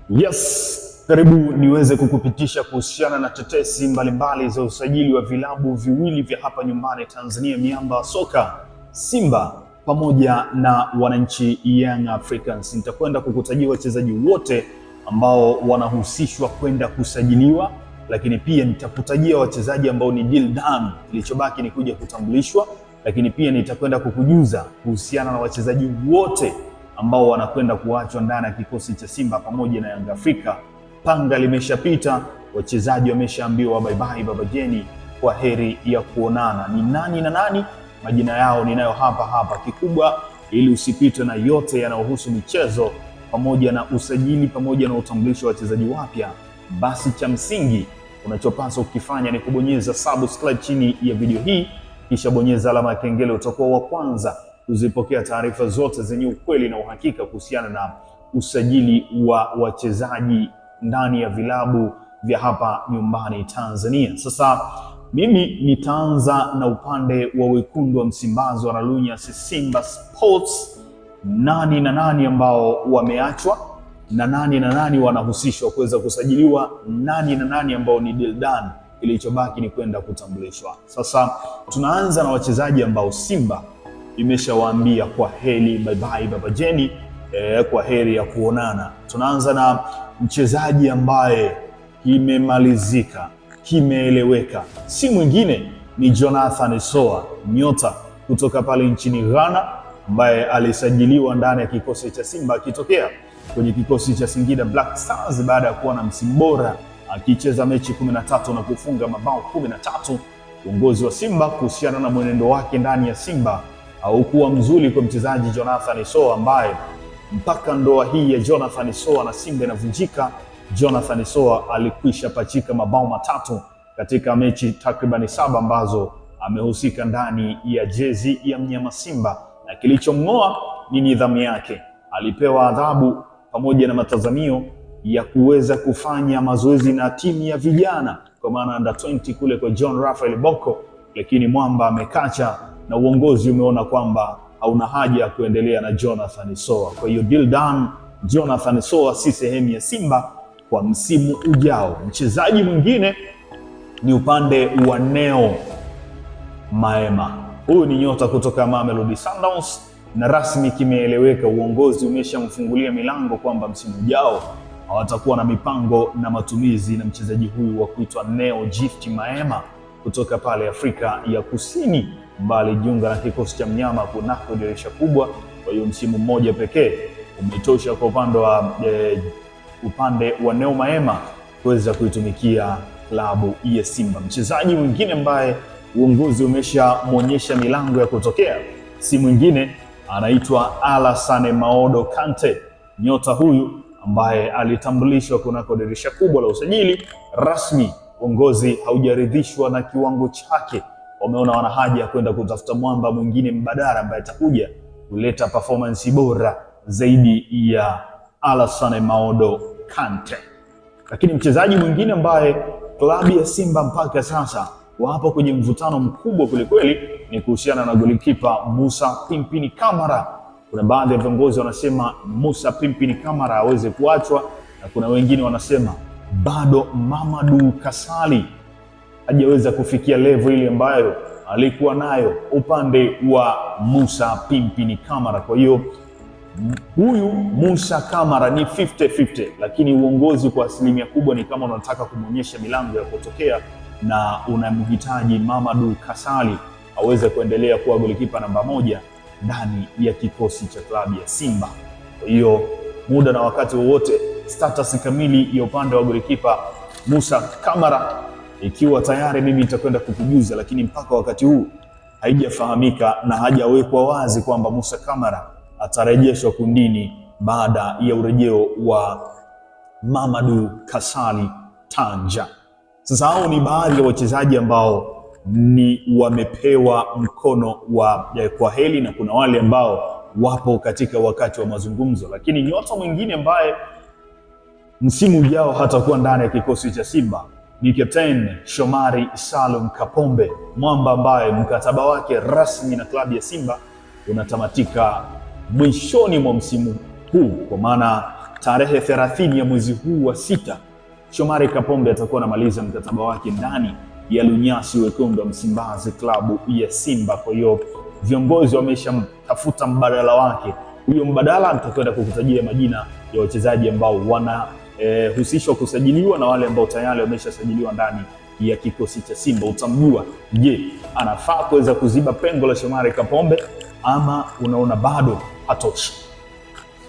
Yes, karibu niweze kukupitisha kuhusiana na tetesi mbalimbali za usajili wa vilabu viwili vya hapa nyumbani Tanzania, miamba wa soka Simba pamoja na wananchi Young Africans. Nitakwenda kukutajia wachezaji wote ambao wanahusishwa kwenda kusajiliwa, lakini pia nitakutajia wachezaji ambao ni deal done, kilichobaki ni kuja kutambulishwa, lakini pia nitakwenda kukujuza kuhusiana na wachezaji wote ambao wanakwenda kuachwa ndani ya kikosi cha Simba pamoja na Young Africa. Panga limeshapita, wachezaji wameshaambiwa bye bye baba Jeni, kwa heri ya kuonana. Ni nani na nani? Majina yao ninayo hapa. Kikubwa ili usipitwe na yote yanayohusu michezo pamoja na usajili pamoja na utambulisho wa wachezaji wapya, basi cha msingi unachopaswa ukifanya ni kubonyeza subscribe chini ya video hii, kisha bonyeza alama ya kengele, utakuwa wa kwanza kuzipokea taarifa zote zenye ukweli na uhakika kuhusiana na usajili wa wachezaji ndani ya vilabu vya hapa nyumbani Tanzania. Sasa mimi nitaanza na upande wa wekundu wa Msimbazi wa Ralunyas Simba Sports. Nani na nani ambao wameachwa na nani wanahusishwa kuweza kusajiliwa, nani na nani ambao ni deal done, kilichobaki ni kwenda kutambulishwa. Sasa tunaanza na wachezaji ambao Simba imeshawaambia kwa heri bye bye baba Jeni, kwa heri ya kuonana. Tunaanza na mchezaji ambaye kimemalizika, kimeeleweka, si mwingine ni Jonathan Soa, nyota kutoka pale nchini Ghana, ambaye alisajiliwa ndani ya kikosi cha Simba akitokea kwenye kikosi cha Singida Black Stars baada ya kuwa na msimu bora, akicheza mechi 13 na kufunga mabao 13. Uongozi wa Simba kuhusiana na mwenendo wake ndani ya Simba haukuwa mzuri kwa mchezaji Jonathan Soa, ambaye mpaka ndoa hii ya Jonathan Soa na Simba inavunjika, Jonathan Soa alikwisha pachika mabao 3 katika mechi takriban 7 ambazo amehusika ndani ya jezi ya mnyama Simba, na kilichomng'oa ni nidhamu yake. Alipewa adhabu pamoja na matazamio ya kuweza kufanya mazoezi na timu ya vijana kwa maana under 20 kule kwa John Raphael Bocco, lakini mwamba amekacha na uongozi umeona kwamba hauna haja ya kuendelea na Jonathan Soa. Kwa hiyo deal done, Jonathan Soa si sehemu ya Simba kwa msimu ujao. Mchezaji mwingine ni upande wa Neo Maema. Huyu ni nyota kutoka Mamelodi Sundowns na rasmi kimeeleweka, uongozi umeshamfungulia milango kwamba msimu ujao hawatakuwa na mipango na matumizi na mchezaji huyu wa kuitwa Neo Gift Maema kutoka pale Afrika ya Kusini, mbali jiunga na kikosi cha mnyama kunako dirisha kubwa. Kwa hiyo msimu mmoja pekee umetosha kwa upande wa Neo Maema kuweza kuitumikia klabu ya Simba. Mchezaji mwingine ambaye uongozi umeshamwonyesha milango ya kutokea si mwingine, anaitwa Alassane Maodo Kante. Nyota huyu ambaye alitambulishwa kunako dirisha kubwa la usajili rasmi, uongozi haujaridhishwa na kiwango chake, wameona wana haja ya kwenda kutafuta mwamba mwingine mbadala ambaye atakuja kuleta performance bora zaidi ya Alassane Maodo Kante. Lakini mchezaji mwingine ambaye klabu ya Simba mpaka sasa wapo kwenye mvutano mkubwa kwelikweli ni kuhusiana na golikipa Musa Pimpini Kamara. Kuna baadhi ya viongozi wanasema Musa Pimpini Kamara aweze kuachwa, na kuna wengine wanasema bado Mamadou Kasali hajaweza kufikia level ile ambayo alikuwa nayo upande wa Musa Pimpini Kamara. Kwa hiyo huyu Musa Kamara ni 50-50, lakini uongozi kwa asilimia kubwa ni kama unataka kumwonyesha milango ya kutokea na unamhitaji Mamadou Kasali aweze kuendelea kuwa golikipa namba 1 ndani ya kikosi cha klabu ya Simba. Kwa hiyo muda na wakati wowote status kamili ya upande wa golikipa Musa Kamara ikiwa tayari, mimi nitakwenda kukujuza, lakini mpaka wakati huu haijafahamika na hajawekwa wazi kwamba Musa Kamara atarejeshwa kundini baada ya urejeo wa Mamadou Kasali Tanja. Sasa hao ni baadhi ya wachezaji ambao ni wamepewa mkono wa kwa heri, na kuna wale ambao wapo katika wakati wa mazungumzo. Lakini nyota mwingine ambaye msimu ujao hatakuwa ndani ya kikosi cha Simba ni Captain Shomari Salum Kapombe, mwamba ambaye mkataba wake rasmi na klabu ya Simba unatamatika mwishoni mwa msimu huu, kwa maana tarehe 30 ya mwezi huu wa 6 Shomari Kapombe atakuwa anamaliza mkataba wake ndani ya Lunyasi Wekundu wa Msimbazi, klabu ya Simba. Kwa hiyo viongozi wameshamtafuta mbadala wake. Huyo mbadala nitakwenda kukutajia majina ya wachezaji ambao wanahusishwa kusajiliwa na wale ambao tayari wameshasajiliwa ndani ya kikosi cha Simba. Utamjua, je, anafaa kuweza kuziba pengo la Shomari Kapombe ama unaona bado hatoshi?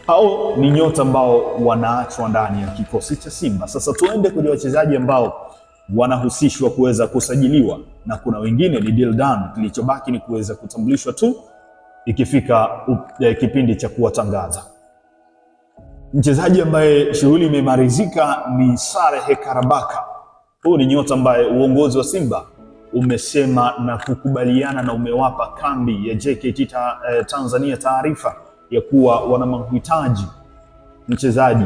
Hao ni nyota ambao wanaachwa ndani ya kikosi cha Simba. Sasa tuende kwenye wachezaji ambao wanahusishwa kuweza kusajiliwa, na kuna wengine ni deal done. Kilichobaki ni kuweza kutambulishwa tu ikifika kipindi cha kuwatangaza. Mchezaji ambaye shughuli imemalizika ni Saleh Karabaka. Huyu ni nyota ambaye uongozi wa Simba umesema na kukubaliana na umewapa kambi ya JKT Tanzania taarifa ya kuwa wana mahitaji mchezaji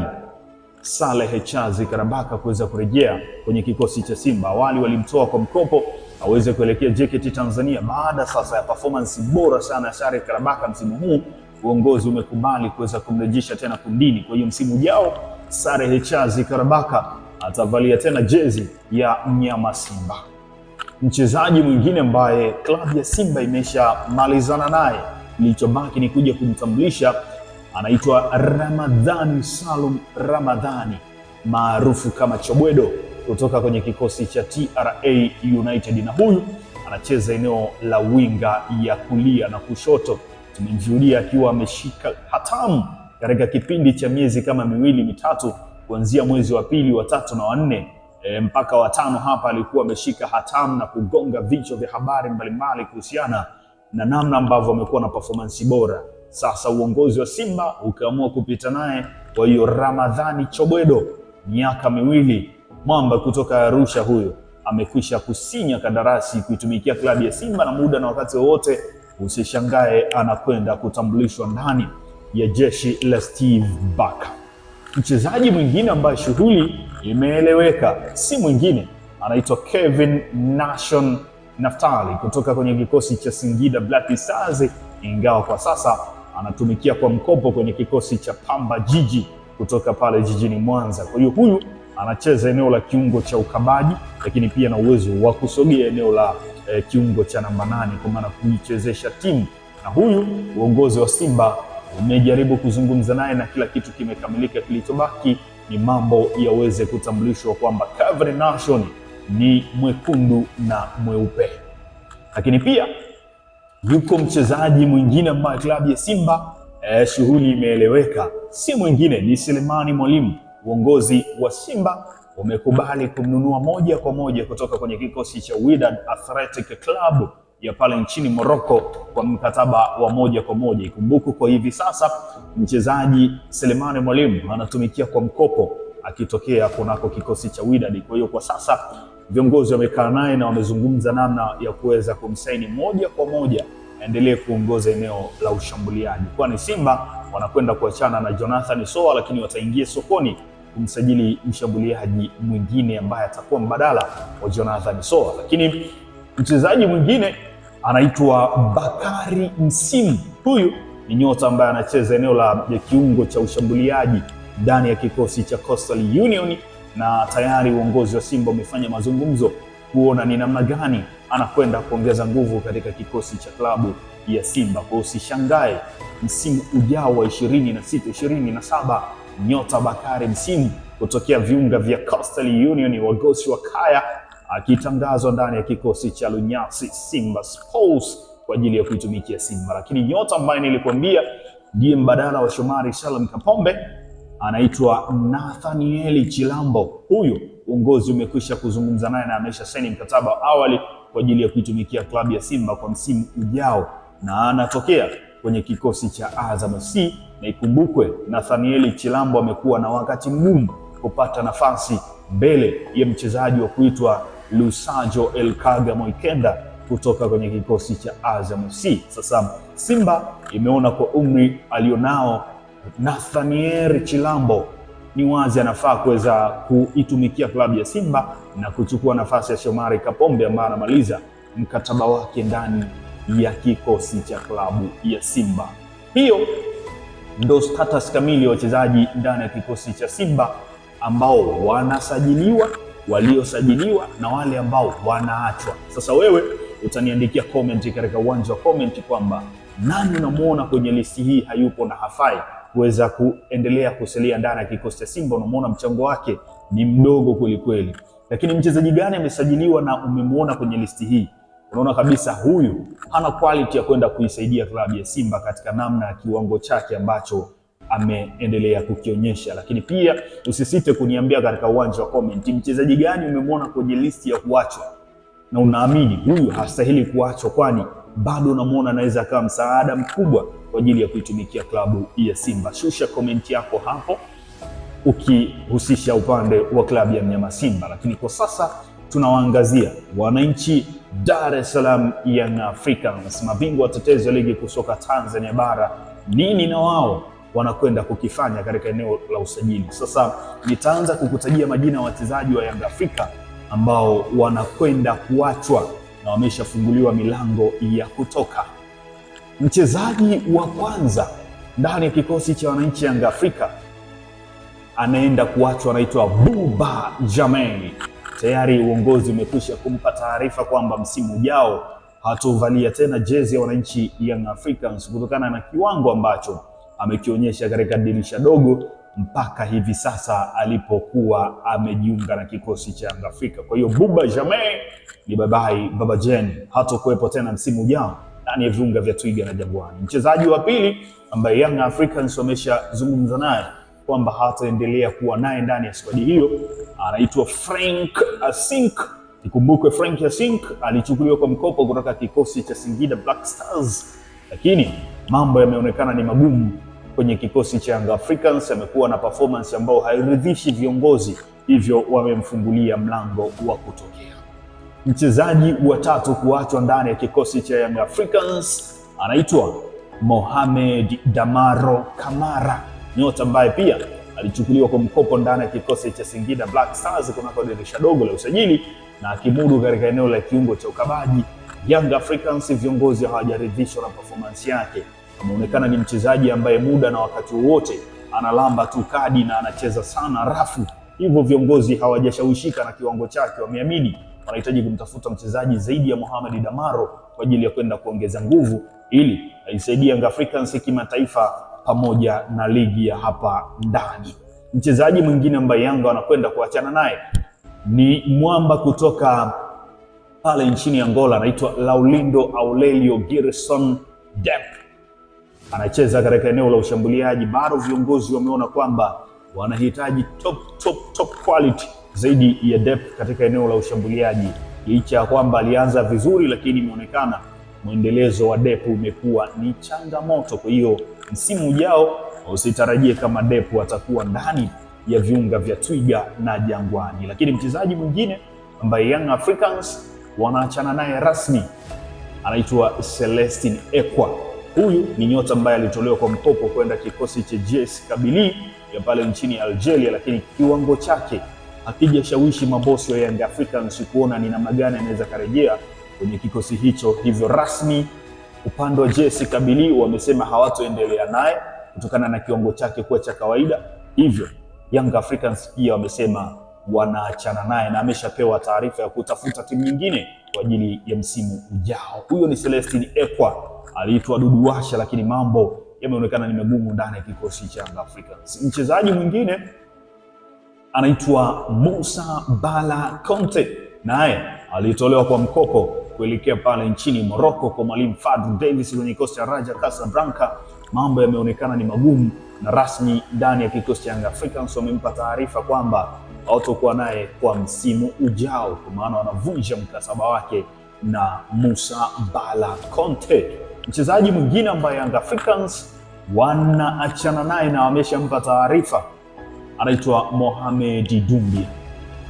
Saleh Chazi Karabaka kuweza kurejea kwenye kikosi cha Simba. Awali walimtoa kwa mkopo aweze kuelekea JKT Tanzania. Baada sasa ya performance bora sana ya Saleh Karabaka msimu huu, uongozi umekubali kuweza kumrejesha tena kundini. Kwa hiyo msimu ujao Saleh Chazi Karabaka atavalia tena jezi ya mnyama Simba. Mchezaji mwingine ambaye klabu ya Simba imeshamalizana naye, kilichobaki ni kuja kumtambulisha, anaitwa Ramadhani Salum Ramadhani maarufu kama Chobwedo kutoka kwenye kikosi cha TRA United, na huyu anacheza eneo la winga ya kulia na kushoto. Tumemshuhudia akiwa ameshika hatamu katika kipindi cha miezi kama 2-3 kuanzia mwezi wa 2, wa 3 na wa 4 mpaka wa 5. Hapa alikuwa ameshika hatamu na kugonga vichwa vya habari mbalimbali kuhusiana na namna ambavyo amekuwa na performance bora. Sasa uongozi wa Simba ukaamua kupita naye. Kwa hiyo Ramadhani Chobwedo, miaka 2, mwamba kutoka Arusha, huyo amekwisha kusinya kandarasi kuitumikia klabu ya Simba, na muda na wakati wowote usishangae anakwenda kutambulishwa ndani ya jeshi la Steve Barker. Mchezaji mwingine ambaye shughuli imeeleweka si mwingine, anaitwa Kevin Nation Naftali kutoka kwenye kikosi cha Singida Black Stars, ingawa kwa sasa anatumikia kwa mkopo kwenye kikosi cha Pamba Jiji kutoka pale jijini Mwanza. Kwa hiyo huyu anacheza eneo la kiungo cha ukabaji, lakini pia na uwezo wa kusogea eneo la kiungo cha namba 8 kwa maana kuichezesha timu. Na huyu uongozi wa Simba umejaribu kuzungumza naye na kila kitu kimekamilika. Kilichobaki ni mambo yaweze kutambulishwa kwamba Kevin Nation ni mwekundu na mweupe. Lakini pia yuko mchezaji mwingine ambaye klabu ya Simba shughuli imeeleweka, si mwingine ni Selemani Mwalimu. Uongozi wa Simba umekubali kumnunua moja kwa moja kutoka kwenye kikosi cha Wydad Athletic Club ya pale nchini Morocco kwa mkataba wa moja kwa moja. Ikumbuke kwa hivi sasa mchezaji Selemani Mwalimu anatumikia kwa mkopo akitokea kunako kikosi cha Wydad. Kwa hiyo kwa sasa viongozi wamekaa naye na wamezungumza namna ya kuweza kumsaini moja kwa moja aendelee kuongoza eneo la ushambuliaji, kwani Simba wanakwenda kuachana na Jonathan Soa, lakini wataingia sokoni kumsajili mshambuliaji mwingine ambaye atakuwa mbadala wa Jonathan Soa. Lakini mchezaji mwingine anaitwa Bakari Msimu. Huyu ni nyota ambaye anacheza eneo la kiungo cha ushambuliaji ndani ya kikosi cha Coastal Union, na tayari uongozi wa Simba umefanya mazungumzo kuona ni namna gani anakwenda kuongeza nguvu katika kikosi cha klabu ya Simba. Kwa usishangae msimu ujao wa 26-27 nyota Bakari Msimu kutokea viunga vya Coastal Union Wagosi wa Kaya akitangazwa ndani ya kikosi cha Lunyasi Simba Sports kwa ajili ya kuitumikia Simba. Lakini nyota ambaye nilikwambia ndiye mbadala wa Shomari Salum Kapombe anaitwa Nathaniel Chilambo. Huyu uongozi umekwisha kuzungumza naye na amesha saini mkataba awali kwa ajili ya kuitumikia klabu ya Simba kwa msimu ujao, na anatokea kwenye kikosi cha Azam FC. Na ikumbukwe Nathaniel Chilambo amekuwa na wakati mgumu kupata nafasi mbele ya mchezaji wa kuitwa Lusajo Elkaga Moikenda kutoka kwenye kikosi cha Azam FC. Sasa Simba imeona kwa umri alionao Nathaniel Chilambo ni wazi anafaa kuweza kuitumikia klabu ya Simba na kuchukua nafasi ya Shomari Kapombe ambaye anamaliza mkataba wake ndani ya kikosi cha klabu ya Simba. Hiyo ndo status kamili ya wachezaji ndani ya kikosi cha Simba ambao wanasajiliwa, waliosajiliwa na wale ambao wanaachwa. Sasa wewe utaniandikia comment katika uwanja wa comment kwamba nani unamuona kwenye listi hii hayupo na hafai kuweza kuendelea kusalia ndani ya kikosi cha Simba. Unamuona mchango wake ni mdogo kweli kweli, lakini mchezaji gani amesajiliwa na umemuona kwenye listi hii unaona kabisa huyu hana quality ya kwenda kuisaidia klabu ya Simba katika namna ya kiwango chake ambacho ameendelea kukionyesha? Lakini pia usisite kuniambia katika uwanja wa comment mchezaji gani umemwona kwenye listi ya kuachwa na unaamini huyu hastahili kuachwa, kwani bado unamuona anaweza akawa msaada mkubwa kwa ajili ya kuitumikia klabu ya Simba. Shusha comment yako hapo ukihusisha upande wa klabu ya mnyama Simba. Lakini kwa sasa tunawaangazia wananchi Dar es Salaam Young Africans, mabingwa watetezi wa ligi kusoka Tanzania bara. Nini na wao wanakwenda kukifanya katika eneo la usajili? Sasa nitaanza kukutajia majina ya wachezaji wa Young Africa ambao wanakwenda kuachwa na wameshafunguliwa milango ya kutoka. Mchezaji wa kwanza ndani ya kikosi cha wananchi Young Africa anaenda kuachwa, anaitwa Buba Jammeh. Tayari uongozi umekwisha kumpa taarifa kwamba msimu ujao hatovalia tena jezi ya wananchi Young Africans kutokana na kiwango ambacho amekionyesha katika dirisha dogo mpaka hivi sasa alipokuwa amejiunga na kikosi cha Young Africa. Kwa hiyo Buba Jammeh ni baba Jen, hatokuwepo tena msimu ujao ndani ya viunga vya Twiga na Jangwani. Mchezaji wa pili ambaye Young Africans wameshazungumza naye kwamba hataendelea kuwa naye ndani ya squad hiyo anaitwa Frank Asink. Ikumbukwe Frank Asink alichukuliwa kwa mkopo kutoka kikosi cha Singida Black Stars, lakini mambo yameonekana ni magumu kwenye kikosi cha Young Africans. Amekuwa na performance ambayo hairidhishi viongozi, hivyo wamemfungulia mlango wa kutokea. Mchezaji wa tatu kuachwa ndani ya kikosi cha Young Africans anaitwa Mohamed Damaro Kamara, nyota ambaye pia alichukuliwa kwa mkopo ndani ya kikosi cha Singida Black Stars kunako dirisha dogo la usajili na akimudu katika eneo la kiungo cha ukabaji. Young Africans viongozi hawajaridhishwa na performance yake. Ameonekana ni mchezaji ambaye muda na wakati wote analamba tu kadi na anacheza sana rafu, hivyo viongozi hawajashawishika na kiwango chake. Wameamini wanahitaji kumtafuta mchezaji zaidi ya Mohamed Damaro kwa ajili ya kwenda kuongeza nguvu ili aisaidie Young Africans kimataifa pamoja na ligi ya hapa ndani. Mchezaji mwingine ambaye Yanga wanakwenda kuachana naye ni mwamba kutoka pale nchini Angola, anaitwa Laulindo Aurelio Gerson Dep. Anacheza katika eneo la ushambuliaji. Bado viongozi wameona kwamba wanahitaji top quality zaidi ya Dep katika eneo la ushambuliaji. Licha ya kwamba alianza vizuri, lakini imeonekana mwendelezo wa Dep umekuwa ni changamoto. Kwa hiyo msimu ujao usitarajie kama Dep atakuwa ndani ya viunga vya Twiga na Jangwani. Lakini mchezaji mwingine ambaye Young Africans wanaachana naye rasmi anaitwa Celestine Ekwa. Huyu ni nyota ambaye alitolewa kwa mkopo kwenda kikosi cha JS Kabylie ya pale nchini Algeria, lakini kiwango chake hakijashawishi mabosi wa Young Africans kuona ni namna gani anaweza karejea kwenye kikosi hicho. Hivyo rasmi upande wa JS Kabylie wamesema hawatoendelea naye kutokana na kiwango chake kuwa cha kawaida. Hivyo Young Africans pia wamesema wanaachana naye na ameshapewa taarifa ya kutafuta timu nyingine kwa ajili ya msimu ujao. Huyo ni Celestine Ekwa, aliitwa Dudu Washa, lakini mambo yameonekana ni magumu ndani ya kikosi cha Young Africans. Mchezaji mwingine anaitwa Musa Bala Conte, naye alitolewa kwa mkopo kuelekea pale nchini Morocco kwa mwalimu Fadlu Davis kwenye kikosi cha Raja Casablanca. Mambo yameonekana ni magumu na rasmi ndani ya kikosi cha Young Africans wamempa taarifa kwamba hawatakuwa naye kwa msimu ujao, kwa maana wanavunja mkataba wake na Musa Bala Conte. Mchezaji mwingine ambaye Young Africans wanaachana naye na wameshampa taarifa anaitwa Mohamed Doumbia.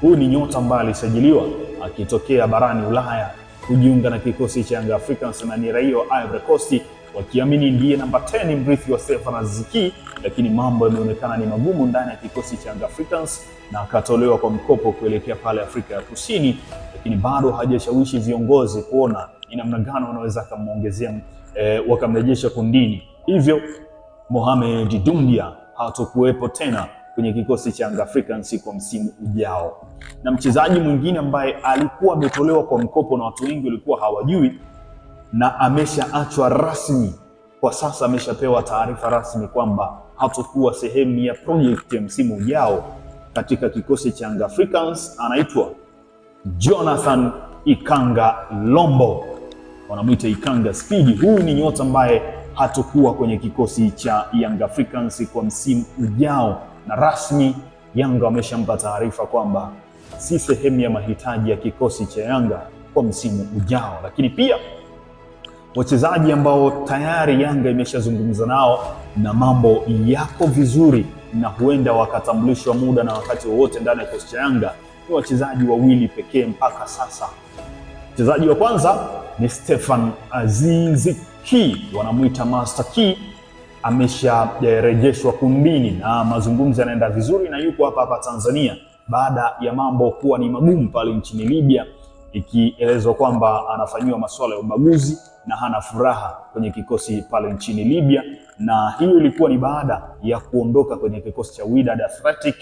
Huyu ni nyota ambaye alisajiliwa akitokea barani Ulaya kujiunga na kikosi cha Young Africans na ni raia wa Ivory Coast, wakiamini ndiye namba 10 mrithi wa Stefan Aziz Ki, lakini mambo yameonekana ni magumu ndani ya kikosi cha Young Africans na akatolewa kwa mkopo kuelekea pale Afrika ya Kusini, lakini bado hajashawishi viongozi kuona ni namna gani wanaweza kumuongezea wakamrejesha kundini. Hivyo Mohamed Dumbia hatakuwepo tena kwenye kikosi cha Young Africans kwa msimu ujao. Na mchezaji mwingine ambaye alikuwa ametolewa kwa mkopo na watu wengi walikuwa hawajui na ameshaachwa rasmi kwa sasa, ameshapewa taarifa rasmi kwamba hatakuwa sehemu ya project ya msimu ujao katika kikosi cha Young Africans, anaitwa Jonathan Ikanga Lombo, wanamuita Ikanga Speed. Huyu ni nyota ambaye hatakuwa kwenye kikosi cha Young Africans kwa msimu ujao, na rasmi Yanga wameshampa taarifa kwamba si sehemu ya mahitaji ya kikosi cha Yanga kwa msimu ujao. Lakini pia wachezaji ambao tayari Yanga imeshazungumza nao na mambo yako vizuri na huenda wakatambulishwa muda na wakati wowote ndani ya kikosi cha Yanga ni wachezaji wawili pekee mpaka sasa. Mchezaji wa kwanza ni Stefan Aziz Ki, wanamuita Master Key, amesharejeshwa kundini na mazungumzo yanaenda vizuri na yuko hapa Tanzania baada ya mambo kuwa ni magumu pale nchini Libya, ikielezwa kwamba anafanyiwa masuala ya ubaguzi na hana furaha kwenye kikosi pale nchini Libya, na hiyo ilikuwa ni baada ya kuondoka kwenye kikosi cha Wydad Athletic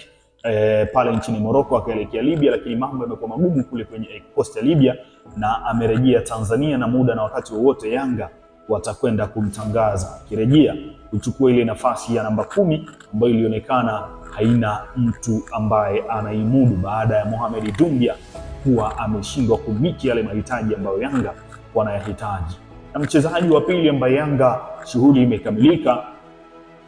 pale nchini Morocco akaelekea Libya, lakini mambo yamekuwa magumu kule kwenye kikosi cha Libya na amerejea Tanzania, na muda na wakati wowote Yanga watakwenda kumtangaza kirejea kuchukua ile nafasi ya namba 10 ambayo ilionekana haina mtu ambaye anaimudu baada ya Mohamed Dumbia kuwa ameshindwa kumiki yale mahitaji ambayo Yanga wanayahitaji. Na mchezaji wa pili ambaye Yanga shughuli imekamilika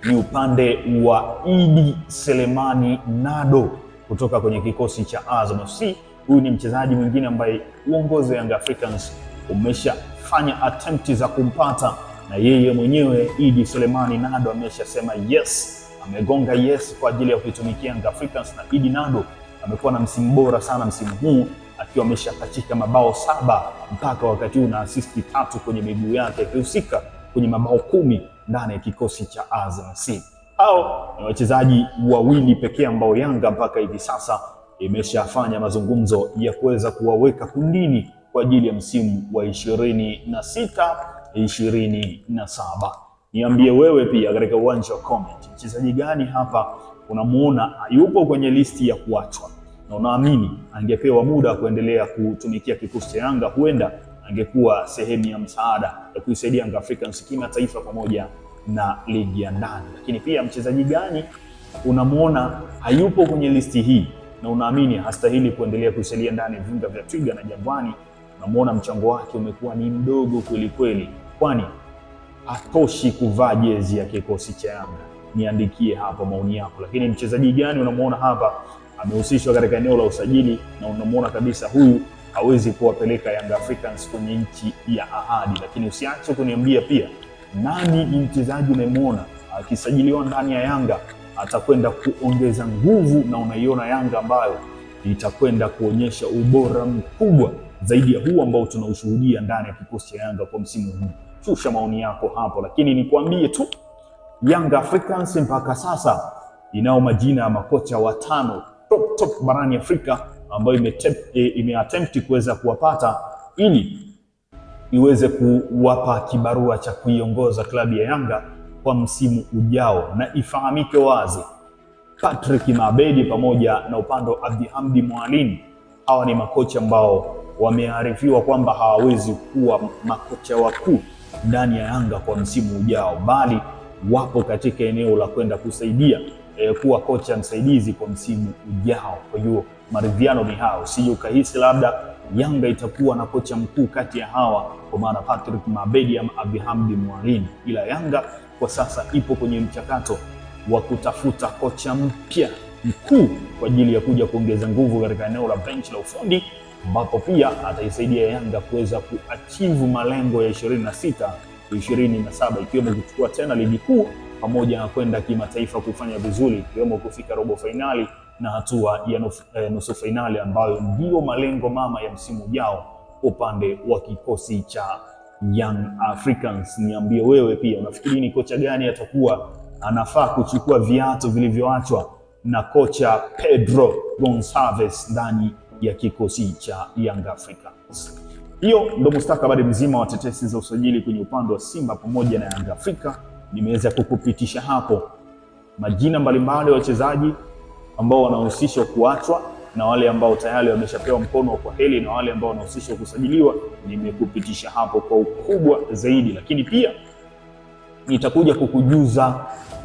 ni upande wa Idi Selemani Nado kutoka kwenye kikosi cha Azam FC. Huyu ni mchezaji mwingine ambaye uongozi wa Young Africans umeshafanya attempt za kumpata, na yeye mwenyewe Idi Selemani Nado ameshasema yes, amegonga yes kwa ajili ya kuitumikia Young Africans. Na Idi Nado amekuwa na msimu bora sana msimu huu akiwa ameshapachika mabao 7 mpaka wakati huu na assist 3 kwenye miguu yake, akihusika kwenye mabao 10 ndani ya kikosi cha Azam FC. Hao ni wachezaji wawili pekee ambao Yanga mpaka hivi sasa imeshafanya mazungumzo ya kuweza kuwaweka kundini kwa ajili ya msimu wa 26-27. Niambie wewe pia katika uwanja wa comment, mchezaji gani hapa unamuona yupo kwenye listi ya kuachwa na unaamini angepewa muda wa kuendelea kutumikia kikosi cha Yanga, huenda angekuwa sehemu ya msaada ya kuisaidia Young Africans kimataifa pamoja na ligi ya ndani. Lakini pia mchezaji gani unamuona hayupo kwenye listi hii na unaamini hastahili kuendelea kusalia ndani ya viunga vya Twiga na Jangwani? Unamuona mchango wake umekuwa ni mdogo kweli kweli, kwani hatoshi kuvaa jezi ya kikosi cha Yanga? Niandikie hapa maoni yako. Lakini mchezaji gani unamuona hapa amehusishwa katika eneo la usajili na unamuona kabisa huyu hawezi kuwapeleka Young Africans kwenye nchi ya ahadi? Lakini usiache kuniambia pia nani ni mchezaji unayemuona akisajiliwa ndani ya Yanga atakwenda kuongeza nguvu na unaiona Yanga ambayo itakwenda kuonyesha ubora mkubwa zaidi ya huu ambao tunaushuhudia ndani ya kikosi cha Yanga kwa msimu huu. Shusha maoni yako hapo, lakini nikwambie tu Young Africans mpaka sasa inao majina ya makocha watano top barani Afrika ambayo imeattempt kuweza kuwapata ili iweze kuwapa kibarua cha kuiongoza klabu ya Yanga kwa msimu ujao. Na ifahamike wazi, Patrick Mabedi pamoja na upande wa Abdihamdi Mwalimu, hawa ni makocha ambao wamearifiwa kwamba hawawezi kuwa makocha wakuu ndani ya Yanga kwa msimu ujao, bali wapo katika eneo la kwenda kusaidia kuwa kocha msaidizi kwa msimu ujao. Kwa hiyo maridhiano ni hao, sije ukahisi labda Yanga itakuwa na kocha mkuu kati ya hawa, kwa maana Patrick Mabedi ama Abdihamdi Mwalimu, ila Yanga kwa sasa ipo kwenye mchakato wa kutafuta kocha mpya mkuu kwa ajili ya kuja kuongeza nguvu katika eneo la bench la ufundi, ambapo pia ataisaidia Yanga kuweza kuachieve malengo ya 26-27 ikiwemo kuchukua tena ligi kuu pamoja na kwenda kimataifa kufanya vizuri, ikiwemo kufika robo finali na hatua ya nusu finali, ambayo ndio malengo mama ya msimu ujao upande wa kikosi cha Young Africans. Niambie wewe pia unafikiri ni kocha gani atakuwa anafaa kuchukua viatu vilivyoachwa na kocha Pedro Gonçalves ndani ya kikosi cha Young Africans. Hiyo ndio mustakabali mzima wa tetesi za usajili kwenye upande wa Simba pamoja na Young Africa. nimeweza kukupitisha hapo majina mbalimbali ya wachezaji ambao wanahusishwa kuachwa na wale ambao tayari wameshapewa mkono wa kwaheri na wale ambao wanahusishwa kusajiliwa. Nimekupitisha hapo kwa ukubwa zaidi, lakini pia nitakuja kukujuza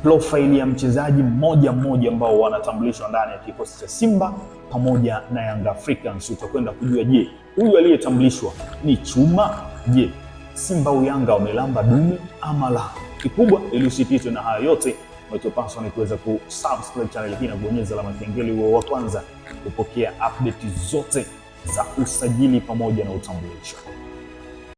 profile ya mchezaji mmoja mmoja ambao wanatambulishwa ndani ya kikosi cha Simba pamoja na Young Africans. Utakwenda kujua, je, huyu aliyetambulishwa ni chuma? Je, Simba au Yanga wamelamba dume ama la? Kikubwa ili usipitwe na haya yote, unachopaswa ni kuweza kusubscribe channel hii na kubonyeza alama ya kengele uwe wa kwanza kupokea update zote za usajili pamoja na utambulisho.